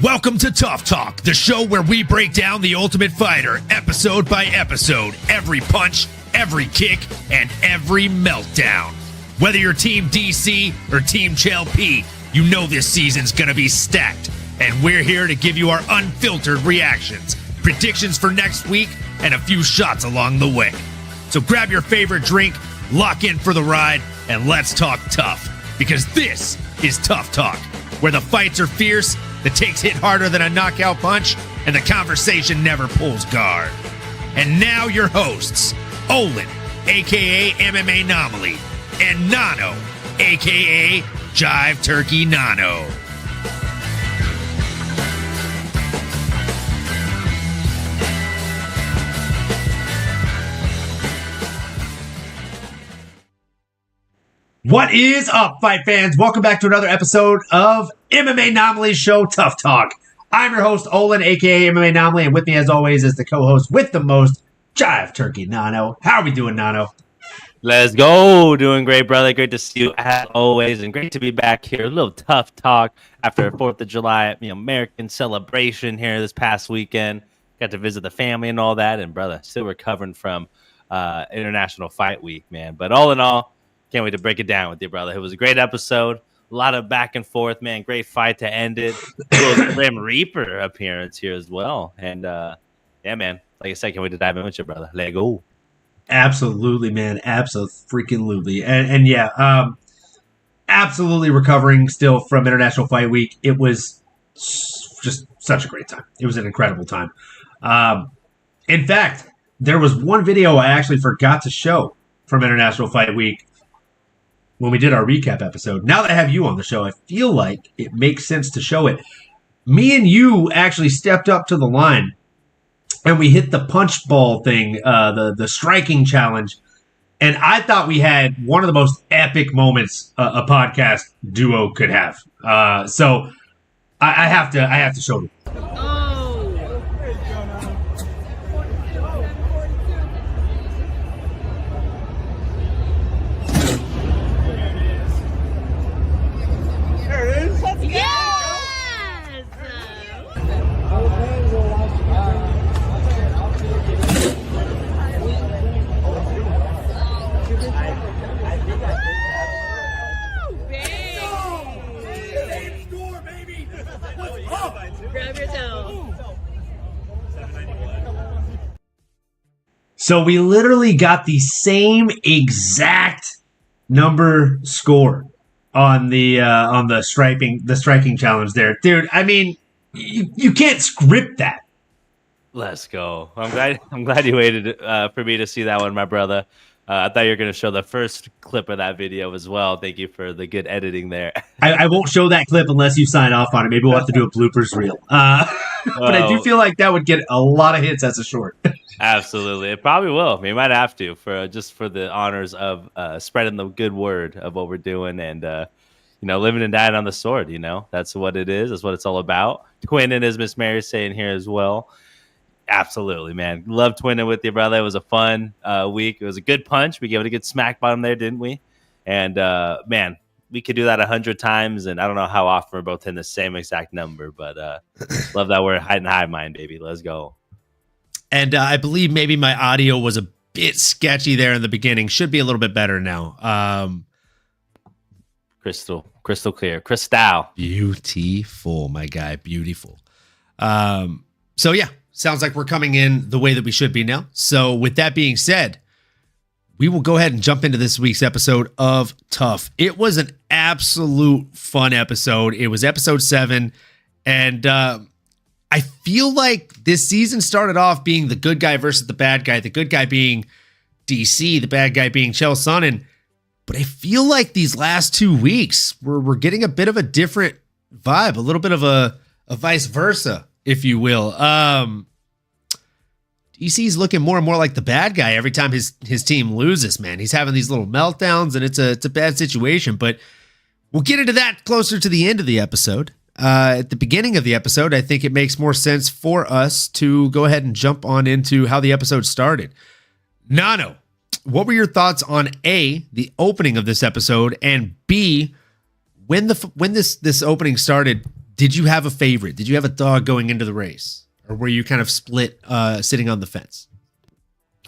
Welcome to TUF Talk, the show where we break down the Ultimate Fighter episode by episode, every punch, every kick, and every meltdown. Whether you're Team DC or Team Chael P, you know this season's gonna be stacked, and we're here to give you our unfiltered reactions, predictions for next week, and a few shots along the way. So grab your favorite drink, lock in for the ride, and let's talk tough, because this is TUF Talk, where the fights are fierce, the takes hit harder than a knockout punch, and the conversation never pulls guard. And now your hosts, Olin, a.k.a. MMAnomaly, and Nano, a.k.a. Jive Turkey Nano. What is up, fight fans? Welcome back to another episode of MMAnomaly Show TUF Talk. I'm your host, Olin, a.k.a. MMAnomaly, and with me, as always, is the co-host with the most, Jive Turkey Nano. How are we doing, Nano? Let's go. Doing great, brother. Great to see you as always, and great to be back here. A little TUF Talk after 4th of July, American celebration here this past weekend. Got to visit the family and all that, and brother, still recovering from International Fight Week, man. But all in all, can't wait to break it down with you, brother. It was a great episode. A lot of back and forth, man. Great fight to end it. A little Grim Reaper appearance here as well. And, yeah, man. Like I said, can't wait to dive in with you, brother. Let go. Absolutely, man. Absolutely. And yeah, absolutely recovering still from International Fight Week. It was just such a great time. It was an incredible time. In fact, there was one video I actually forgot to show from International Fight Week when we did our recap episode. Now that I have you on the show, I feel like it makes sense to show it. Me and you actually stepped up to the line, and we hit the punch ball thing, the striking challenge, and I thought we had one of the most epic moments a podcast duo could have. So I have to show you. So we literally got the same exact number score on the striking challenge there, dude. I mean, you can't script that. Let's go. I'm glad you waited for me to see that one, my brother. I thought you were going to show the first clip of that video as well. Thank you for the good editing there. I won't show that clip unless you sign off on it. Maybe we'll have to do a bloopers reel. But I do feel like that would get a lot of hits as a short. Absolutely. It probably will. We might have to for the honors of spreading the good word of what we're doing and, living and dying on the sword. That's what it is. That's what it's all about. Twinning, as Miss Mary's saying here as well. Absolutely, man. Love twinning with you, brother. It was a fun week. It was a good punch. We gave it a good smack bottom there, didn't we? And, man, we could do that 100 times, and I don't know how often we're both hitting the same exact number, but love that we're hiding high mind, baby. Let's go. And I believe maybe my audio was a bit sketchy there in the beginning. Should be a little bit better now. Crystal clear. Crystal. Beautiful, my guy. Beautiful. So, yeah. Sounds like we're coming in the way that we should be now. So with that being said, we will go ahead and jump into this week's episode of TUF. It was an absolute fun episode. It was episode 7. And I feel like this season started off being the good guy versus the bad guy. The good guy being DC, the bad guy being Chael Sonnen. But I feel like these last 2 weeks, we're getting a bit of a different vibe, a little bit of a vice versa, if you will. DC's looking more and more like the bad guy every time his team loses, man. He's having these little meltdowns, and it's a bad situation. But we'll get into that closer to the end of the episode. At the beginning of the episode, I think it makes more sense for us to go ahead and jump on into how the episode started. Nano, what were your thoughts on A, the opening of this episode, and B, when this opening started, Did you have a favorite? Did you have a dog going into the race? Or were you kind of split sitting on the fence?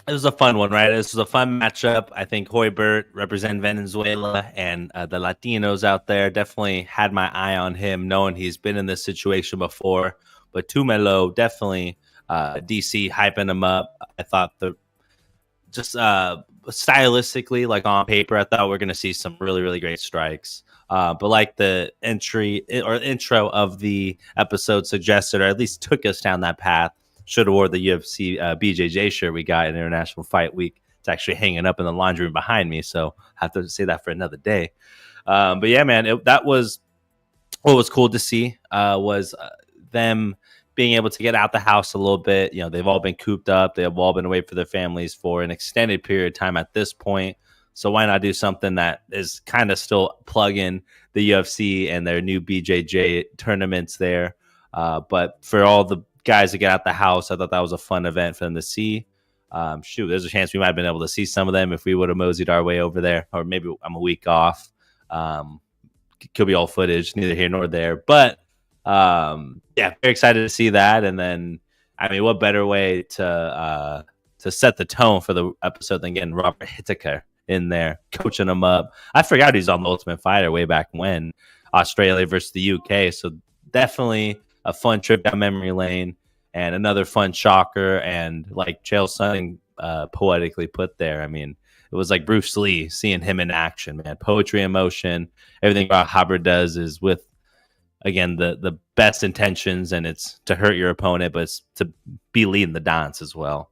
It was a fun one, right? This was a fun matchup. I think Roybert represent Venezuela and the Latinos out there. Definitely had my eye on him, knowing he's been in this situation before. But Tumelo, definitely DC hyping him up. I thought stylistically, like on paper, I thought we are going to see some really, really great strikes. But like the intro of the episode suggested, or at least took us down that path, should have wore the UFC BJJ shirt we got in International Fight Week. It's actually hanging up in the laundry room behind me, so I have to say that for another day. But yeah, man, that was what was cool to see was them being able to get out the house a little bit. You know, they've all been cooped up. They have all been away for their families for an extended period of time at this point. So why not do something that is kind of still plug-in the UFC and their new BJJ tournaments there? But for all the guys to get out the house, I thought that was a fun event for them to see. There's a chance we might have been able to see some of them if we would have moseyed our way over there, or maybe I'm a week off. Could be all footage, neither here nor there. But yeah, very excited to see that. And then, I mean, what better way to set the tone for the episode than getting Robert Whittaker in there, coaching him up. I forgot he's on the Ultimate Fighter way back when, Australia versus the UK. So definitely a fun trip down memory lane and another fun shocker. And like Chael Sonnen poetically put there, I mean, it was like Bruce Lee, seeing him in action, man. Poetry in motion. Everything Robert does is with, again, the best intentions, and it's to hurt your opponent, but it's to be leading the dance as well.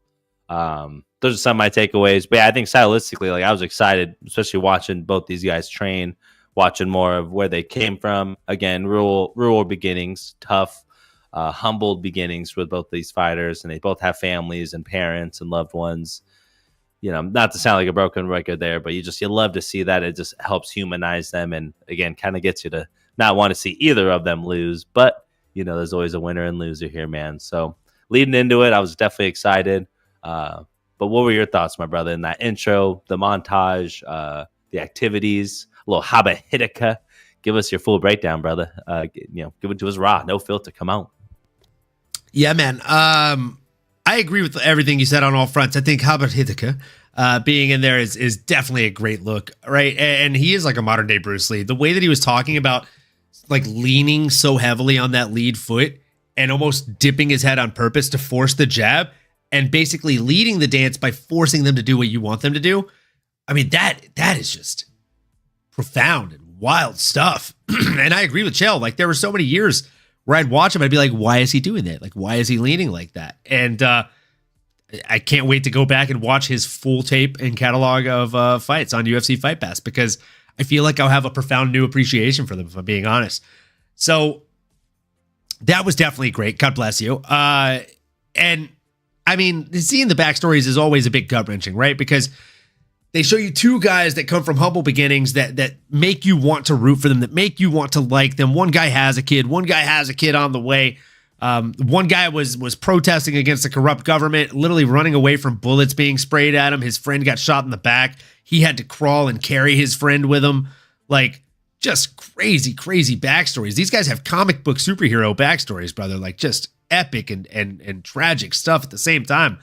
Those are some of my takeaways. But yeah, I think stylistically, like, I was excited, especially watching both these guys train, watching more of where they came from. Again, rural beginnings, tough, humbled beginnings with both these fighters, and they both have families and parents and loved ones. You know, not to sound like a broken record there, but you love to see that. It just helps humanize them, and again, kind of gets you to not want to see either of them lose. But you know, there's always a winner and loser here, man. So leading into it, I was definitely excited. But what were your thoughts, my brother, in that intro, the montage, the activities, a little Haba Hitika? Give us your full breakdown, brother. Give it to us raw, no filter. Come on. Yeah, man. I agree with everything you said on all fronts. I think Haba Hitika being in there is definitely a great look, right? And he is like a modern day Bruce Lee. The way that he was talking about, like, leaning so heavily on that lead foot and almost dipping his head on purpose to force the jab, and basically leading the dance by forcing them to do what you want them to do. I mean, that is just profound and wild stuff. And I agree with Chael. Like, there were so many years where I'd watch him, I'd be like, why is he doing that? Like, why is he leaning like that? And I can't wait to go back and watch his full tape and catalog of fights on UFC Fight Pass, because I feel like I'll have a profound new appreciation for them, if I'm being honest. So that was definitely great. God bless you. And I mean, seeing the backstories is always a bit gut-wrenching, right? Because they show you two guys that come from humble beginnings that make you want to root for them, that make you want to like them. One guy has a kid. One guy has a kid on the way. One guy was protesting against a corrupt government, literally running away from bullets being sprayed at him. His friend got shot in the back. He had to crawl and carry his friend with him. Like, just crazy, crazy backstories. These guys have comic book superhero backstories, brother. Like, just epic and tragic stuff at the same time.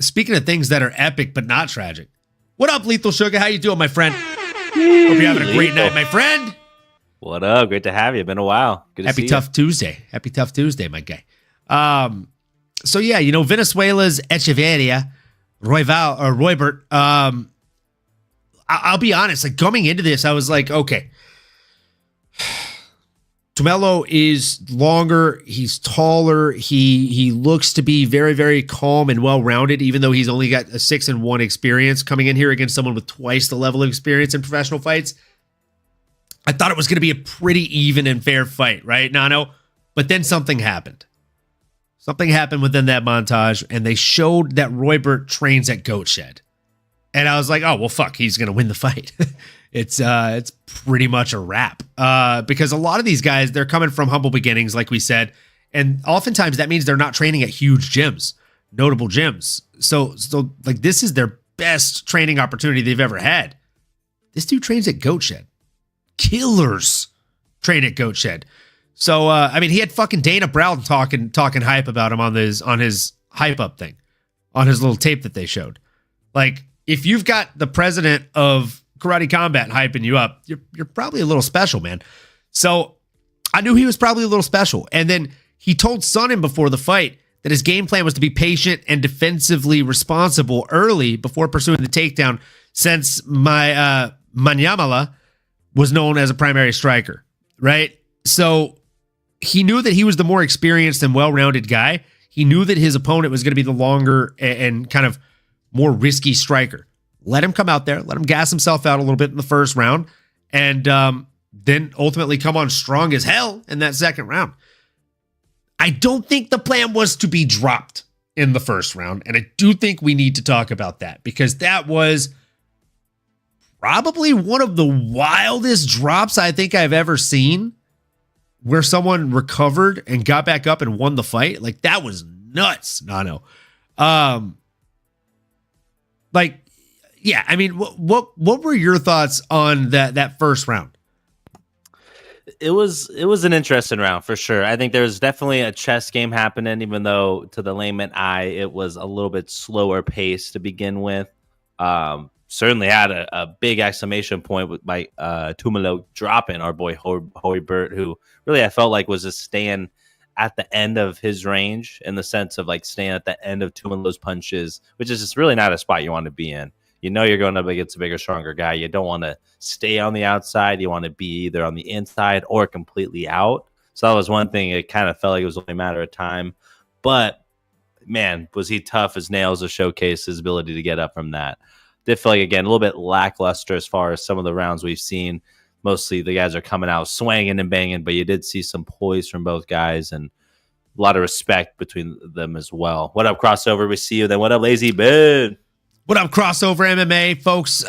Speaking of things that are epic but not tragic, what up, Lethal Sugar? How you doing, my friend? Hope you're having a great night, my friend. What up? Great to have you. Been a while. Good to see you. Happy Tough Tuesday. Happy Tough Tuesday, my guy. So yeah, you know, Venezuela's Echeverria, Roybert. I'll be honest, like, coming into this, I was like, okay, Tumelo is longer, he's taller, he looks to be very, very calm and well-rounded, even though he's only got a 6-1 experience coming in here against someone with twice the level of experience in professional fights. I thought it was going to be a pretty even and fair fight, right, Nano? But then something happened. Something happened within that montage, and they showed that Roybert trains at Goat Shed. And I was like, oh, well, fuck, he's going to win the fight. It's pretty much a wrap. Because a lot of these guys, they're coming from humble beginnings, like we said. And oftentimes that means they're not training at huge gyms, notable gyms. So like, this is their best training opportunity they've ever had. This dude trains at Goat Shed. Killers train at Goat Shed. So, I mean, he had fucking Dana Brown talking hype about him on his hype up thing, on his little tape that they showed. Like, if you've got the president of Karate Combat hyping you up, you're probably a little special, man. So I knew he was probably a little special. And then he told Sonnen before the fight that his game plan was to be patient and defensively responsible early before pursuing the takedown, since my Manyamala was known as a primary striker, right? So he knew that he was the more experienced and well-rounded guy. He knew that his opponent was going to be the longer and kind of more risky striker. Let him come out there, let him gas himself out a little bit in the first round, and then ultimately come on strong as hell in that second round. I don't think the plan was to be dropped in the first round, and I do think we need to talk about that, because that was probably one of the wildest drops I think I've ever seen, where someone recovered and got back up and won the fight. Like, that was nuts, Nano. Like, yeah, I mean, what were your thoughts on that first round? It was an interesting round for sure. I think there was definitely a chess game happening, even though to the layman eye, it was a little bit slower pace to begin with. Certainly had a big exclamation point with my Tumelo dropping our boy Roybert, who really I felt like was just staying at the end of his range, in the sense of like staying at the end of Tumelo's punches, which is just really not a spot you want to be in. You know you're going up against a bigger, stronger guy. You don't want to stay on the outside. You want to be either on the inside or completely out. So that was one thing. It kind of felt like it was only a matter of time. But, man, was he tough as nails to showcase his ability to get up from that. Did feel like, again, a little bit lackluster as far as some of the rounds we've seen. Mostly the guys are coming out swinging and banging, but you did see some poise from both guys and a lot of respect between them as well. What up, Crossover? We see you. Then what up, Lazy Ben? What up, Crossover MMA, folks?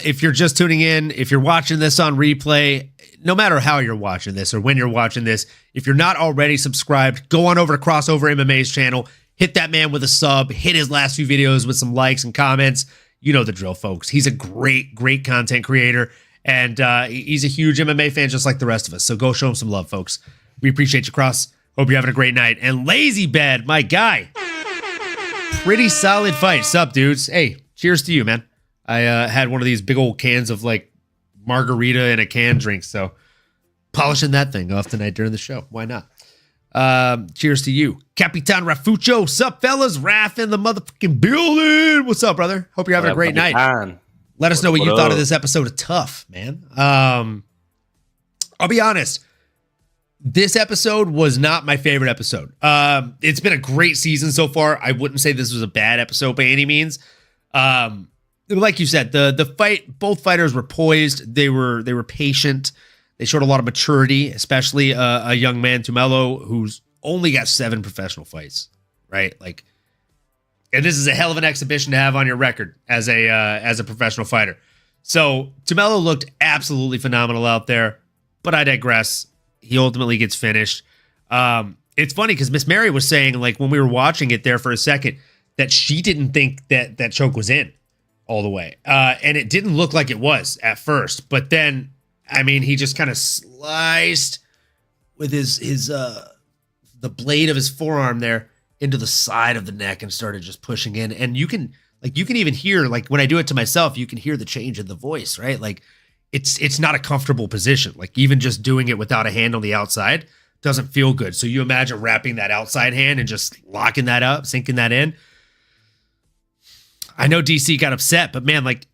If you're just tuning in, if you're watching this on replay, no matter how you're watching this or when you're watching this, if you're not already subscribed, go on over to Crossover MMA's channel, hit that man with a sub, hit his last few videos with some likes and comments. You know the drill, folks. He's a great content creator, and he's a huge MMA fan just like the rest of us. So go show him some love, folks. We appreciate you, Cross. Hope you're having a great night. And Lazy Bed, my guy, pretty solid fight. Sup, dudes? Hey, cheers to you, man. I had one of these big old cans of like margarita and a canned drink, so polishing that thing off tonight during the show. Why not? Cheers to you. Capitan Rafucho. Sup, fellas? Raf in the motherfucking building. What's up, brother? Hope you're having a great night. Let us know what you thought of this episode of TUF, man. I'll be honest. This episode was not my favorite episode. It's been a great season so far. I wouldn't say this was a bad episode by any means. Like you said, the fight, both fighters were poised. They were patient. They showed a lot of maturity, especially a young man, Tumelo, who's only got 7 professional fights, right? Like, and this is a hell of an exhibition to have on your record as a professional fighter. So Tumelo looked absolutely phenomenal out there, but I digress. He ultimately gets finished. It's funny because Miss Mary was saying, like, when we were watching it there for a second, that she didn't think that choke was in all the way. And it didn't look like it was at first, but then, I mean, he just kind of sliced with his the blade of his forearm there into the side of the neck and started just pushing in. And you can even hear, like, when I do it to myself, you can hear the change in the voice, right? Like, it's not a comfortable position. Like, even just doing it without a hand on the outside doesn't feel good. So you imagine wrapping that outside hand and just locking that up, sinking that in. I know DC got upset, but man, like,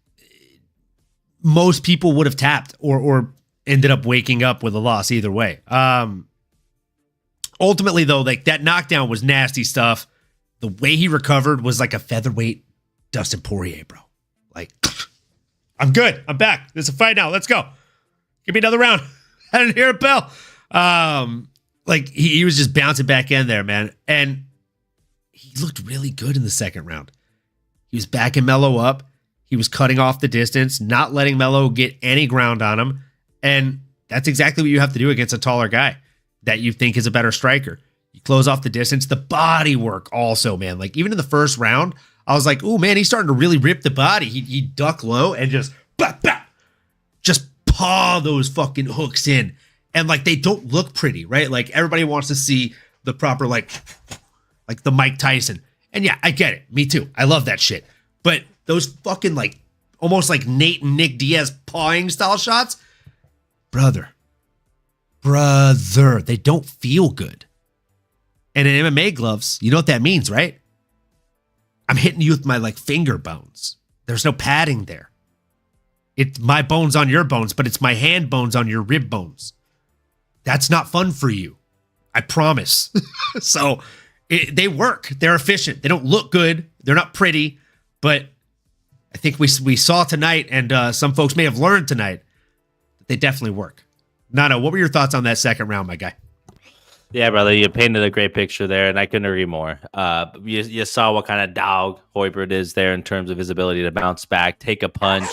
most people would have tapped or ended up waking up with a loss either way. Ultimately, though, like, that knockdown was nasty stuff. The way he recovered was like a featherweight Dustin Poirier, bro. Like, I'm good. I'm back. There's a fight now. Let's go. Give me another round. I didn't hear a bell. Like, he was just bouncing back in there, man. And he looked really good in the second round. He was backing Melo up. He was cutting off the distance, not letting Melo get any ground on him. And that's exactly what you have to do against a taller guy that you think is a better striker. You close off the distance. The body work also, man. Like, even in the first round, I was like, oh, man, he's starting to really rip the body. He duck low and just, bah, bah, just paw those fucking hooks in. And like they don't look pretty, right? Like everybody wants to see the proper like the Mike Tyson. And yeah, I get it. Me too. I love that shit. But those fucking like almost like Nate and Nick Diaz pawing style shots, brother, they don't feel good. And in MMA gloves, you know what that means, right? I'm hitting you with my like finger bones. There's no padding there. It's my bones on your bones, but it's my hand bones on your rib bones. That's not fun for you. I promise. So they work. They're efficient. They don't look good. They're not pretty, but I think we saw tonight, and some folks may have learned tonight, that they definitely work. Nano, what were your thoughts on that second round, my guy? Yeah, brother, you painted a great picture there, and I couldn't agree more. You saw what kind of dog Roybert is there in terms of his ability to bounce back, take a punch,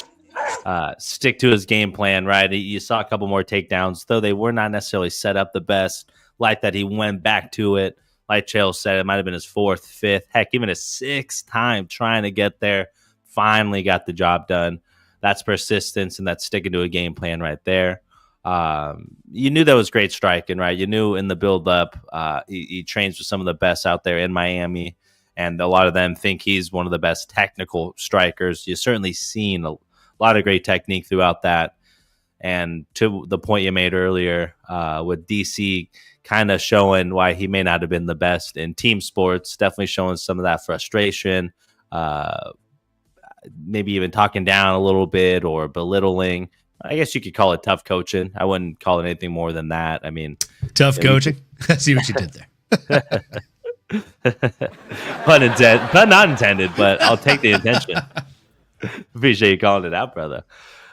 stick to his game plan, right? You saw a couple more takedowns, though they were not necessarily set up the best. Like that he went back to it. Like Chael said, it might have been his fourth, fifth, heck, even his sixth time trying to get there. Finally got the job done. That's persistence, and that's sticking to a game plan right there. You knew that was great striking, right? You knew in the build-up, he trains with some of the best out there in Miami, and a lot of them think he's one of the best technical strikers. You've certainly seen a lot of great technique throughout that. And to the point you made earlier, with DC kind of showing why he may not have been the best in team sports, definitely showing some of that frustration, maybe even talking down a little bit or belittling. I guess you could call it tough coaching. I wouldn't call it anything more than that. I mean, tough coaching. I see what you did there. Pun not intended, but I'll take the intention. Appreciate you calling it out, brother.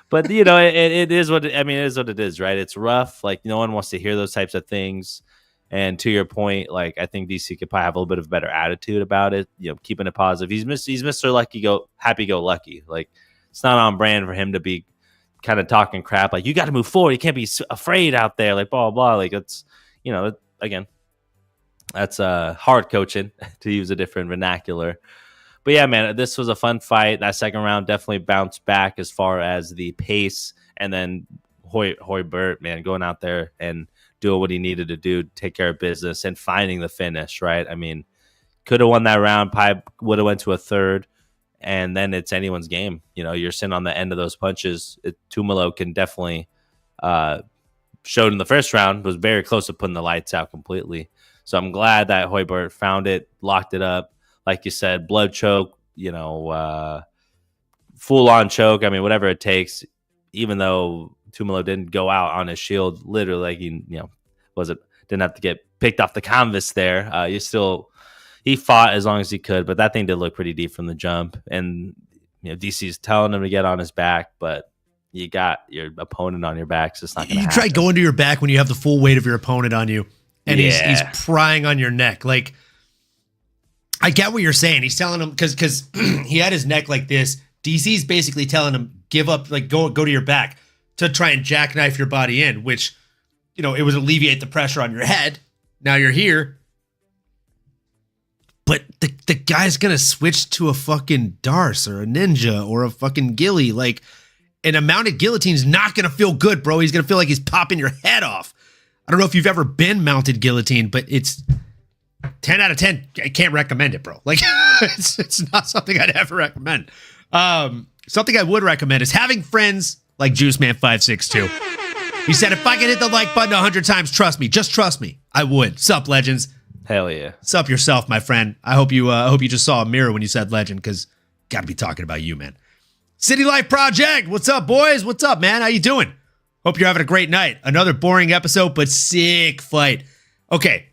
But you know, it is what it is what it is, right? It's rough. Like no one wants to hear those types of things. And to your point, like I think DC could probably have a little bit of a better attitude about it. You know, keeping it positive. He's Mr. Happy go lucky. Like it's not on brand for him to be kind of talking crap. Like you got to move forward. You can't be afraid out there. Like blah blah. Like it's again, that's hard coaching to use a different vernacular. But yeah, man, this was a fun fight. That second round definitely bounced back as far as the pace, and then Roybert, man, going out there and doing what he needed to do, take care of business, and finding the finish. Right? I mean, could have won that round. Probably would have went to a third, and then it's anyone's game. You know, you're sitting on the end of those punches. Tumelo can definitely showed in the first round was very close to putting the lights out completely. So I'm glad that Roybert found it, locked it up. Like you said, blood choke, full-on choke. I mean, whatever it takes, even though Tumelo didn't go out on his shield, literally, like didn't have to get picked off the canvas there. He fought as long as he could, but that thing did look pretty deep from the jump. And, DC's telling him to get on his back, but you got your opponent on your back, so it's not going to happen. You try going to your back when you have the full weight of your opponent on you, and he's prying on your neck. Like, I get what you're saying. He's telling him because he had his neck like this. DC's basically telling him, give up, like go to your back to try and jackknife your body in, which, it would alleviate the pressure on your head. Now you're here. But the guy's going to switch to a fucking Darce or a Ninja or a fucking Gilly. Like, and a mounted guillotine's not going to feel good, bro. He's going to feel like he's popping your head off. I don't know if you've ever been mounted guillotine, but it's 10 out of 10. I can't recommend it, bro. Like, it's not something I'd ever recommend. Something I would recommend is having friends like JuiceMan562. He said, if I can hit the like button 100 times, trust me. Just trust me. I would. Sup, legends? Hell yeah. Sup yourself, my friend. I hope you just saw a mirror when you said legend, because got to be talking about you, man. City Life Project. What's up, boys? What's up, man? How you doing? Hope you're having a great night. Another boring episode, but sick fight. Okay.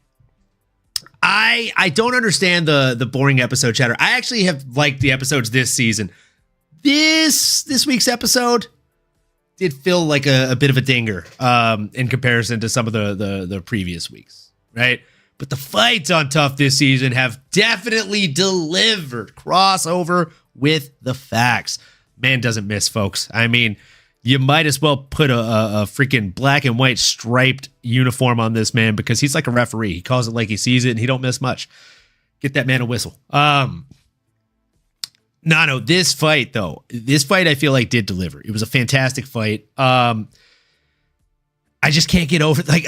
I don't understand the boring episode chatter. I actually have liked the episodes this season. This week's episode did feel like a bit of a dinger in comparison to some of the previous weeks, right? But the fights on TUF this season have definitely delivered. Crossover with the facts. Man doesn't miss, folks. I mean, you might as well put a freaking black and white striped uniform on this man, because he's like a referee. He calls it like he sees it, and he don't miss much. Get that man a whistle. No, this fight, though. This fight, I feel like, did deliver. It was a fantastic fight. I I just can't get over it. Like,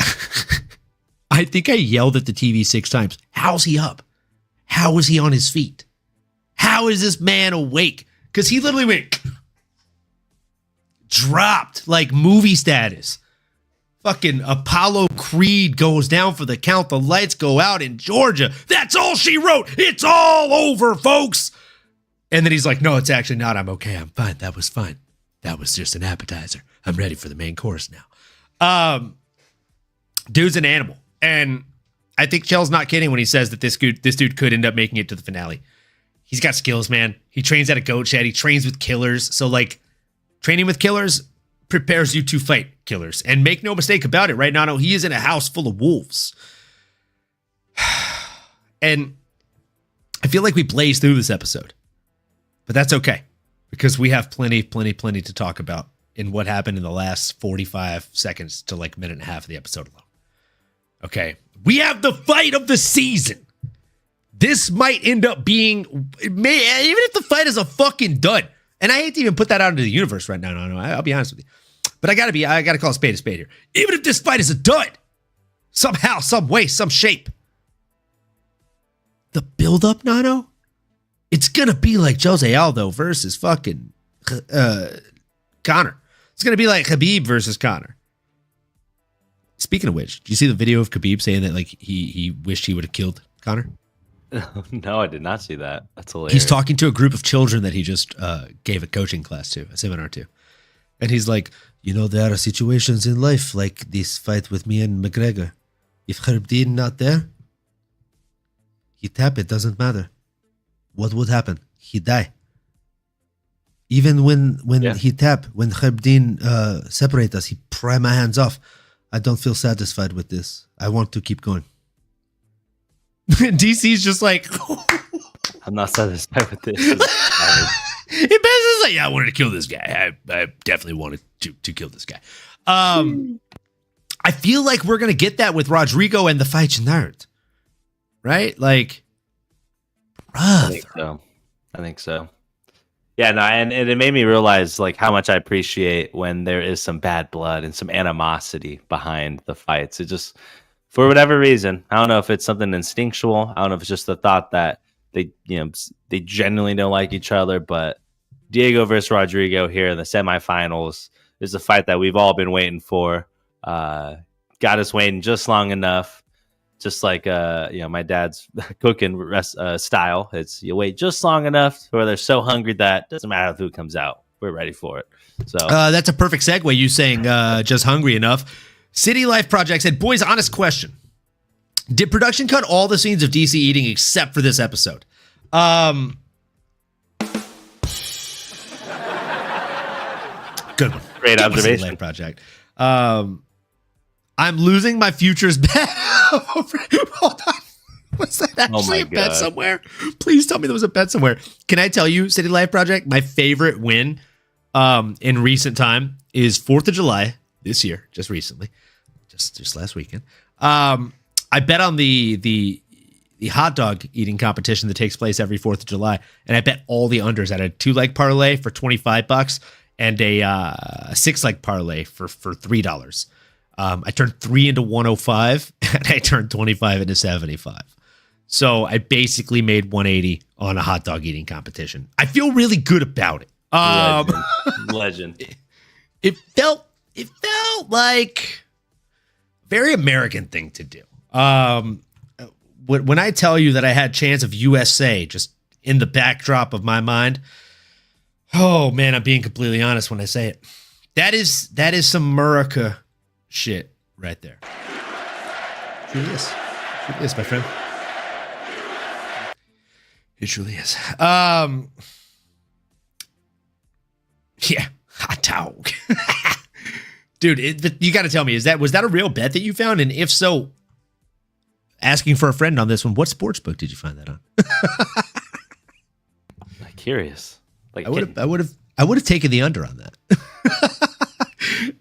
I think I yelled at the TV 6 times. How's he up? How is he on his feet? How is this man awake? Because he literally went, dropped like movie status. Fucking Apollo Creed goes down for the count. The lights go out in Georgia. That's all she wrote. It's all over, folks. And then he's like, no, it's actually not. I'm okay. I'm fine. That was fine. That was just an appetizer. I'm ready for the main course now. Dude's an animal. And I think Chell's not kidding when he says that this dude could end up making it to the finale. He's got skills, man. He trains at a goat shed. He trains with killers. So, like, training with killers prepares you to fight killers. And make no mistake about it, right, Nano? He is in a house full of wolves. And I feel like we blazed through this episode. But that's okay. Because we have plenty to talk about in what happened in the last 45 seconds to like minute and a half of the episode alone. Okay. We have the fight of the season. This might end up being, even if the fight is a fucking dud, and I hate to even put that out into the universe right now. No, I'll be honest with you. But I gotta call a spade here. Even if this fight is a dud, somehow, some way, some shape, the build-up, Nano, it's gonna be like Jose Aldo versus fucking Conor. It's gonna be like Khabib versus Conor. Speaking of which, did you see the video of Khabib saying that like he wished he would have killed Conor? No, I did not see that. That's hilarious. He's talking to a group of children that he just gave a coaching class to, a seminar to. And he's like, there are situations in life like this fight with me and McGregor. If Herbdin not there, he tap, it doesn't matter. What would happen? He die. Even when he tap, when Herbdin separate us, he pry my hands off. I don't feel satisfied with this. I want to keep going. DC's just like, I'm not satisfied with this. He basically like, yeah, I wanted to kill this guy. I definitely wanted to kill this guy. I feel like we're gonna get that with Rodrigo and the fight nerd, right? Like, I think so. Yeah, no, and it made me realize like how much I appreciate when there is some bad blood and some animosity behind the fights. It just, for whatever reason, I don't know if it's something instinctual. I don't know if it's just the thought that they genuinely don't like each other. But Diego versus Rodrigo here in the semifinals is a fight that we've all been waiting for. Got us waiting just long enough. Just like my dad's cooking style. It's you wait just long enough where they're so hungry that it doesn't matter who comes out. We're ready for it. So that's a perfect segue. You saying just hungry enough. City Life Project said, boys, honest question. Did production cut all the scenes of DC eating except for this episode? Good one. Great observation. City Life Project. I'm losing my futures bet. Hold on. Was that actually a bet somewhere? Please tell me there was a bet somewhere. Can I tell you, City Life Project, my favorite win in recent time is 4th of July this year, just recently, just last weekend. I bet on the hot dog eating competition that takes place every 4th of July, and I bet all the unders. I had a 2-leg parlay for $25 and a 6-leg parlay for $3. I turned 3 into 105 and I turned 25 into 75. So I basically made 180 on a hot dog eating competition. I feel really good about it. Legend. It felt like a very American thing to do. When I tell you that I had chance of USA just in the backdrop of my mind, oh man, I'm being completely honest when I say it. That is some America shit right there. It truly is. It truly is, my friend. It truly is. Yeah, hot dog. Dude, you got to tell me, was that a real bet that you found? And if so, asking for a friend on this one, what sports book did you find that on? I'm curious. Like I would have taken the under on that.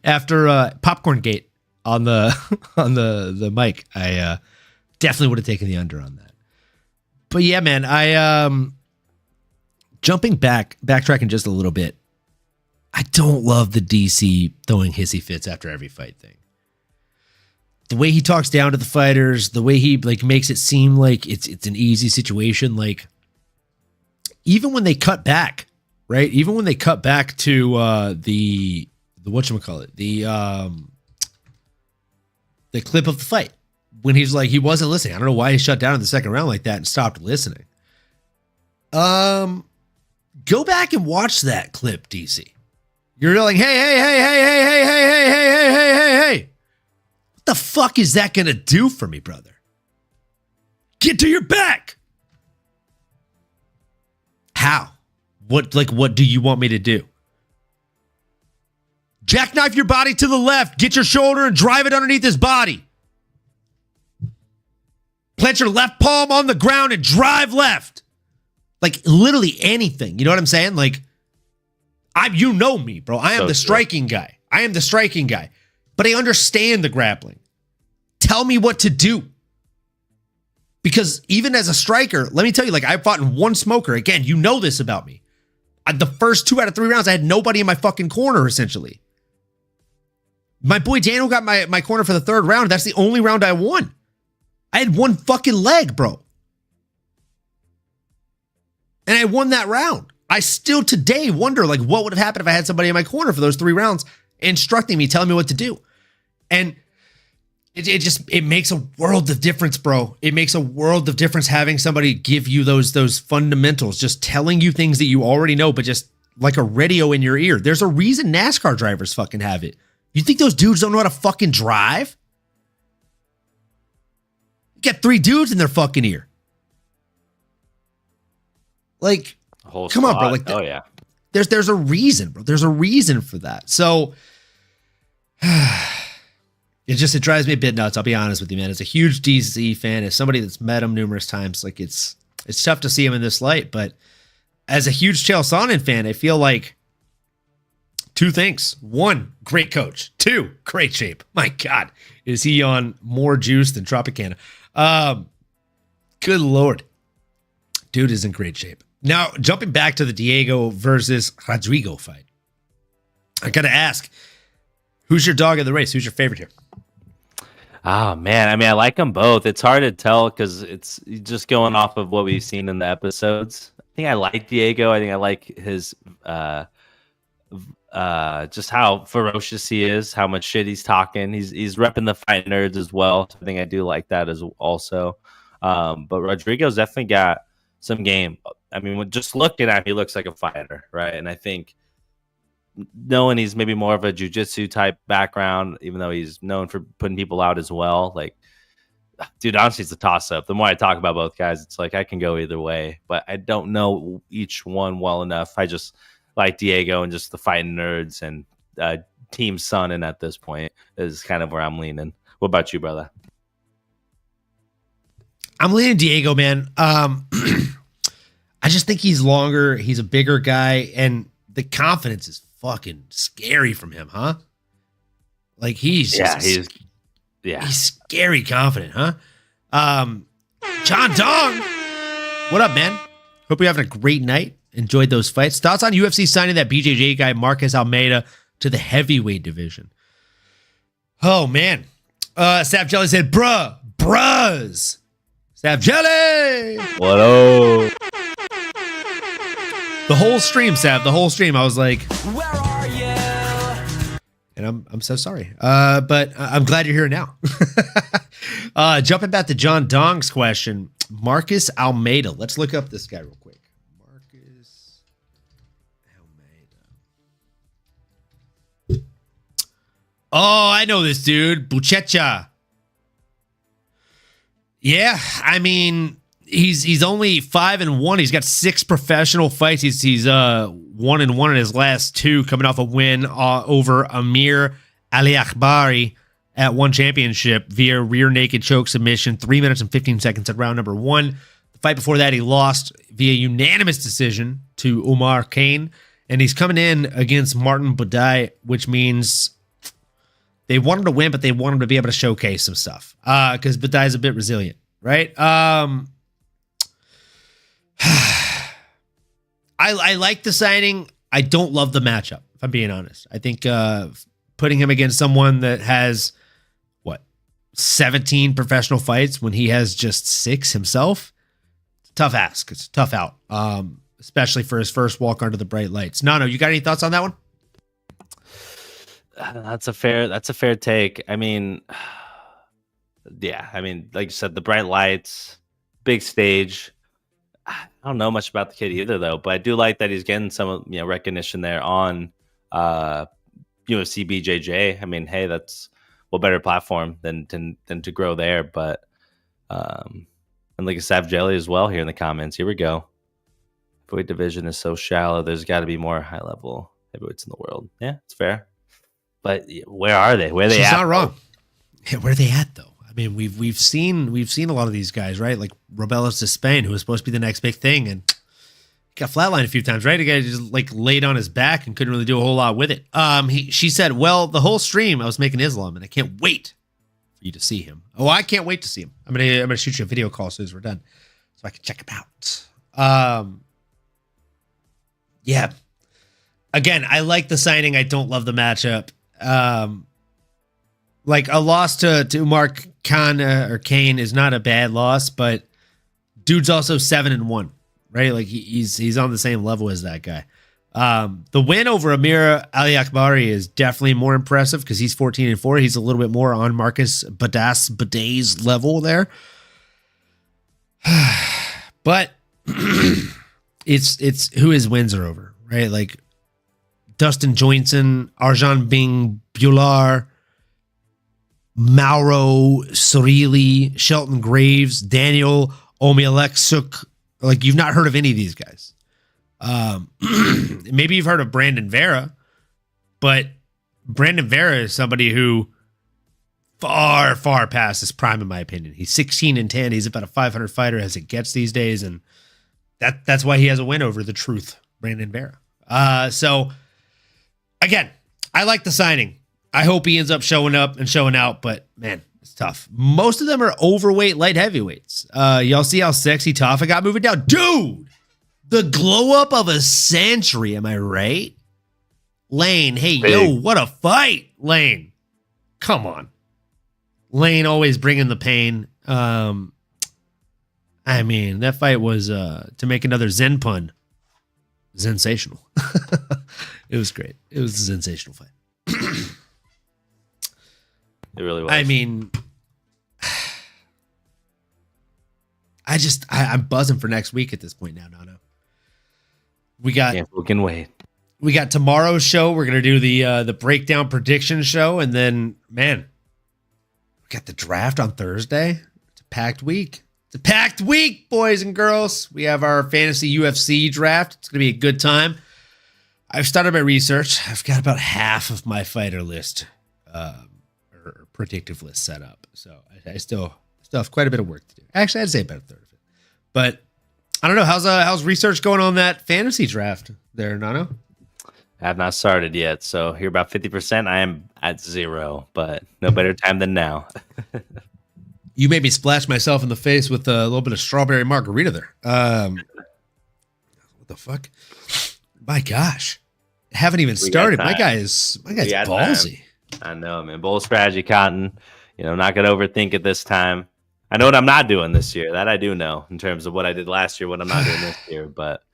After Popcorn Gate on the mic, I definitely would have taken the under on that. But yeah, man, I backtracking just a little bit. I don't love the DC throwing hissy fits after every fight thing. the way he talks down to the fighters, the way he like makes it seem like it's an easy situation. Like even when they cut back, right? Even when they cut back to the whatchamacallit, the clip of the fight when he's like he wasn't listening. I don't know why he shut down in the second round like that and stopped listening. Go back and watch that clip, DC. You're like, hey. What the fuck is that going to do for me, brother? Get to your back. How? What do you want me to do? Jackknife your body to the left, get your shoulder and drive it underneath his body. Plant your left palm on the ground and drive left. Like literally anything. You know what I'm saying? Like, you know me, bro. I am the striking guy. I am the striking guy. But I understand the grappling. Tell me what to do. Because even as a striker, let me tell you, like I fought in one smoker. Again, you know this about me. The first 2 out of 3 rounds, I had nobody in my fucking corner, essentially. My boy Daniel got my corner for the third round. That's the only round I won. I had one fucking leg, bro. And I won that round. I still today wonder, like, what would have happened if I had somebody in my corner for those 3 rounds instructing me, telling me what to do. And it makes a world of difference, bro. It makes a world of difference having somebody give you those fundamentals, just telling you things that you already know, but just like a radio in your ear. There's a reason NASCAR drivers fucking have it. You think those dudes don't know how to fucking drive? You got 3 dudes in their fucking ear. Like, come on, bro. Like, oh yeah. There's a reason, bro. There's a reason for that. So it drives me a bit nuts. I'll be honest with you, man. As a huge DC fan, as somebody that's met him numerous times, like it's tough to see him in this light. But as a huge Chael Sonnen fan, I feel like 2 things. 1, great coach. 2, great shape. My God, is he on more juice than Tropicana? Good Lord. Dude is in great shape. Now, jumping back to the Diego versus Rodrigo fight, I got to ask, who's your dog of the race? Who's your favorite here? Oh, man. I mean, I like them both. It's hard to tell because it's just going off of what we've seen in the episodes. I think I like Diego. I think I like his just how ferocious he is, how much shit he's talking. He's repping the fight nerds as well. I think I do like that as also. But Rodrigo's definitely got some game. I mean, just looking at him, he looks like a fighter, right? And I think knowing he's maybe more of a jiu-jitsu type background, even though he's known for putting people out as well, like, dude, honestly, it's a toss-up. The more I talk about both guys, it's like I can go either way, but I don't know each one well enough. I just like Diego and just the fighting nerds and Team Sonnen at this point is kind of where I'm leaning. What about you, brother? I'm leaning Diego, man. I just think he's longer. He's a bigger guy, and the confidence is fucking scary from him, huh? Like he's scary confident, huh? John Dong, what up, man? Hope you're having a great night. Enjoyed those fights. Thoughts on UFC signing that BJJ guy Marcus Almeida to the heavyweight division? Oh man, Sav Jelly said, "Bruz." Sav Jelly. What up? The whole stream, Sav. The whole stream. I was like, "Where are you?" And I'm so sorry. But I'm glad you're here now. Jumping back to John Dong's question, Marcus Almeida. Let's look up this guy real quick. Marcus Almeida. Oh, I know this dude. Buchecha. Yeah, I mean, he's only 5-1. He's got 6 professional fights. He's 1-1 in his last 2, coming off a win over Amir Ali Akbari at one championship via rear naked choke submission, 3 minutes and 15 seconds at round number 1. The fight before that, he lost via unanimous decision to Umar Kane, and he's coming in against Martin Budai, which means they want him to win, but they want him to be able to showcase some stuff because Budai is a bit resilient, right? I like the signing. I don't love the matchup, if I'm being honest. I think putting him against someone that has, 17 professional fights when he has just 6 himself. It's a tough ask. It's a tough out. Especially for his first walk under the bright lights. No, you got any thoughts on that one? That's a fair take. I mean, yeah, I mean, like you said, the bright lights, big stage. I don't know much about the kid either, though, but I do like that he's getting some recognition there on UFC BJJ. I mean, hey, that's what better platform than to grow there. But and like a Sav Jelly as well here in the comments. Here we go. Heavyweight division is so shallow. There's got to be more high level heavyweights in the world. Yeah, it's fair. But where are they? Where are they at? She's not wrong. Yeah, where are they at though? I mean, we've seen a lot of these guys, right? Like Robelos de Spain, who was supposed to be the next big thing, and got flatlined a few times, right? The guy just like laid on his back and couldn't really do a whole lot with it. She said, well, the whole stream I was making Islam, and I can't wait for you to see him. Oh, I can't wait to see him. I'm gonna shoot you a video call as soon as we're done, so I can check him out. Yeah. Again, I like the signing. I don't love the matchup. Like a loss to Umar Khan or Kane is not a bad loss, but dude's also 7-1, right? Like he's on the same level as that guy. The win over Amir Ali Akbari is definitely more impressive because he's 14-4. He's a little bit more on Marcus Baday's level there. But it's who his wins are over, right? Like Dustin Johnson, Arjan Bing Bular, Mauro Sorili, Shelton Graves, Daniel Omialeksuk. Like you've not heard of any of these guys. Maybe you've heard of Brandon Vera, but Brandon Vera is somebody who far past his prime, in my opinion. He's 16-10. He's about a 500 fighter as it gets these days, and that's why he has a win over the truth, Brandon Vera. So again, I like the signing. I hope he ends up showing up and showing out, but man, it's tough. Most of them are overweight, light heavyweights. Y'all see how sexy Tafa got moving down? Dude, the glow up of a century. Am I right? Lane, hey, yo, what a fight, Lane. Come on. Lane always bringing the pain. I mean, that fight was, to make another Zen pun, sensational. It was great. It was a sensational fight. It really was. I mean, I'm buzzing for next week at this point now, Nano. We got tomorrow's show. We're gonna do the breakdown prediction show, and then we got the draft on Thursday. It's a packed week. It's a packed week, boys and girls. We have our fantasy UFC draft. It's gonna be a good time. I've started my research. I've got about half of my fighter list or predictive list set up. So I still have quite a bit of work to do. Actually, I'd say about a third of it. But I don't know. How's research going on that fantasy draft there, Nano? I have not started yet. So you're about 50%. I am at 0, but no better time than now. You made me splash myself in the face with a little bit of strawberry margarita there. What the fuck? My gosh. Haven't even started. My guy's ballsy. I know, man. Bold strategy, Cotton. Not gonna overthink it this time. I know what I'm not doing this year. That I do know in terms of what I did last year, what I'm not doing this year. But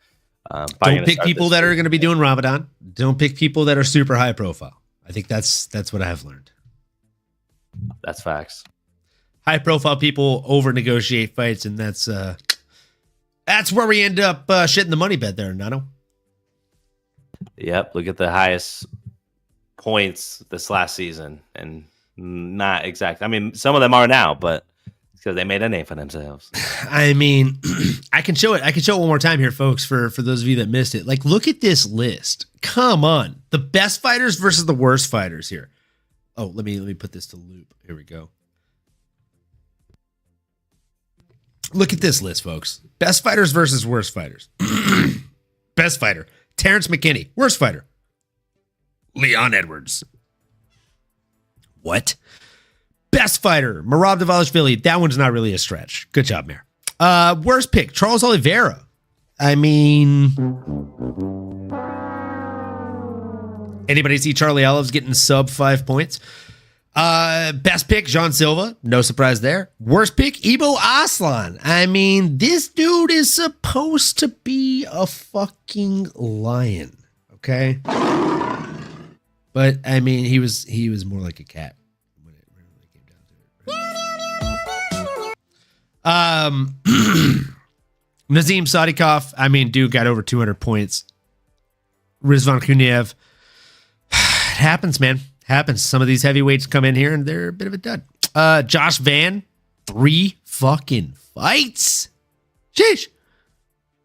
don't pick people that are going to be doing Ramadan. Don't pick people that are super high profile. I think that's what I have learned. That's facts. High profile people over negotiate fights, and that's where we end up shitting the money bed there, Nano. Yep, look at the highest points this last season, and not exact. I mean, some of them are now, but it's because they made a name for themselves. I mean, I can show it. I can show it one more time here, folks, for those of you that missed it. Like, look at this list. Come on, the best fighters versus the worst fighters here. Oh, let me put this to loop. Here we go. Look at this list, folks. Best fighters versus worst fighters. Best fighter, Terrence McKinney. Worst fighter, Leon Edwards. What? Best fighter, Merab Dvalishvili. That one's not really a stretch. Good job, Mayor. Worst pick, Charles Oliveira. I mean, anybody see Charlie Olives getting sub 5 points? Best pick, Jean Silva. No surprise there. Worst pick, Ibo Aslan. I mean, this dude is supposed to be a fucking lion. Okay? But, I mean, he was more like a cat when it really came down to it. Nazim Sadikov. I mean, dude got over 200 points. Rizvan Kuniev. It happens, man. Happens. Some of these heavyweights come in here and they're a bit of a dud. Josh Van, 3 fucking fights. Sheesh.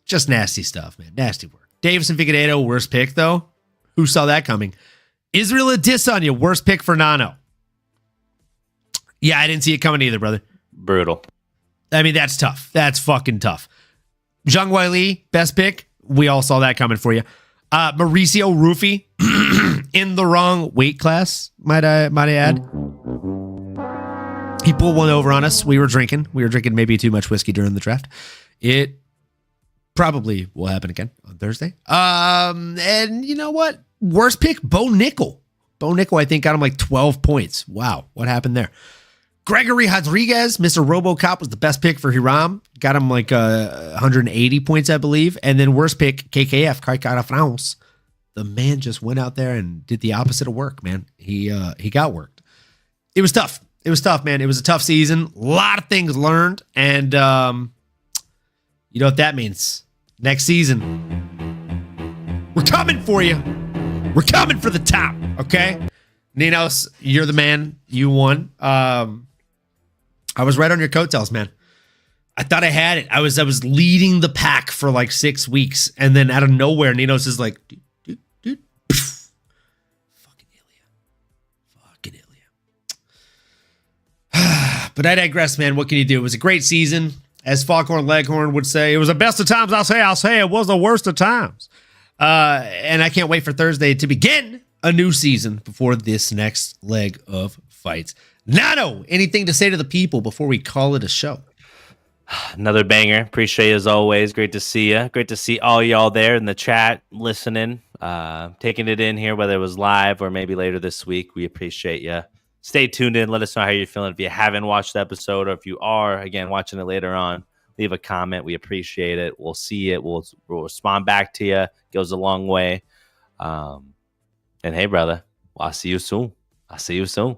Just nasty stuff, man. Nasty work. Davison Figueiredo, worst pick, though. Who saw that coming? Israel Adesanya, worst pick for Nano. Yeah, I didn't see it coming either, brother. Brutal. I mean, that's tough. That's fucking tough. Zhang Weili, best pick. We all saw that coming for you. Mauricio Rufy, in the wrong weight class, might I add. He pulled one over on us. We were drinking maybe too much whiskey during the draft. It probably will happen again on Thursday. And you know what? Worst pick, Bo Nickel. Bo Nickel, I think, got him like 12 points. Wow, what happened there? Gregory Rodriguez, Mr. RoboCop, was the best pick for Hiram. Got him like 180 points, I believe. And then worst pick, KKF, Kai Kara France. The man just went out there and did the opposite of work, man. He got worked. It was tough. It was tough, man. It was a tough season. A lot of things learned. And you know what that means. Next season, we're coming for you. We're coming for the top, okay? Ninos, you're the man. You won. I was right on your coattails, man. I thought I had it. I was leading the pack for like 6 weeks, and then out of nowhere, Ninos is like, dude, fucking Ilya. But I digress, man. What can you do? It was a great season. As Foghorn Leghorn would say, it was the best of times. I'll say it was the worst of times. And I can't wait for Thursday to begin a new season before this next leg of fights. Nano, anything to say to the people before we call it a show? Another banger. Appreciate you as always. Great to see you. Great to see all y'all there in the chat, listening, taking it in here, whether it was live or maybe later this week. We appreciate you. Stay tuned in. Let us know how you're feeling. If you haven't watched the episode or if you are, again, watching it later on, leave a comment. We appreciate it. We'll see it. We'll respond back to you. It goes a long way. And hey, brother, I'll see you soon. I'll see you soon.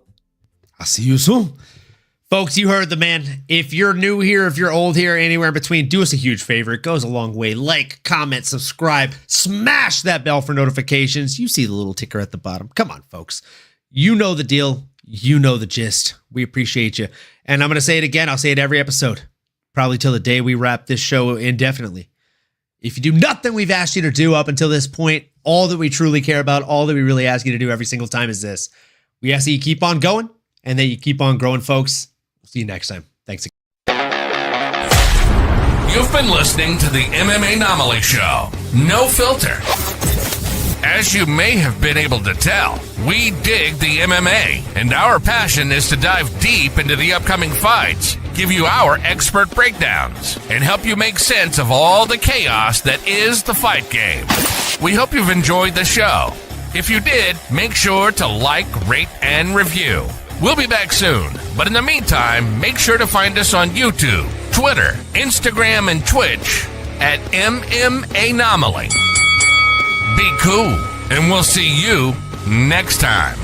Folks, you heard the man. If you're new here, if you're old here, anywhere in between, do us a huge favor. It goes a long way. Like, comment, subscribe, smash that bell for notifications. You see the little ticker at the bottom. Come on, folks. You know the deal. You know the gist. We appreciate you. And I'm going to say it again. I'll say it every episode. Probably till the day we wrap this show indefinitely. If you do nothing we've asked you to do up until this point, all that we truly care about, all that we really ask you to do every single time is this. We ask that you keep on going and that you keep on growing, folks. We'll see you next time. Thanks again. You've been listening to the MMAnomaly Show. No filter. As you may have been able to tell, we dig the MMA, and our passion is to dive deep into the upcoming fights, give you our expert breakdowns, and help you make sense of all the chaos that is the fight game. We hope you've enjoyed the show. If you did, make sure to like, rate, and review. We'll be back soon, but in the meantime, make sure to find us on YouTube, Twitter, Instagram, and Twitch at MMAnomaly. Be cool, and we'll see you next time.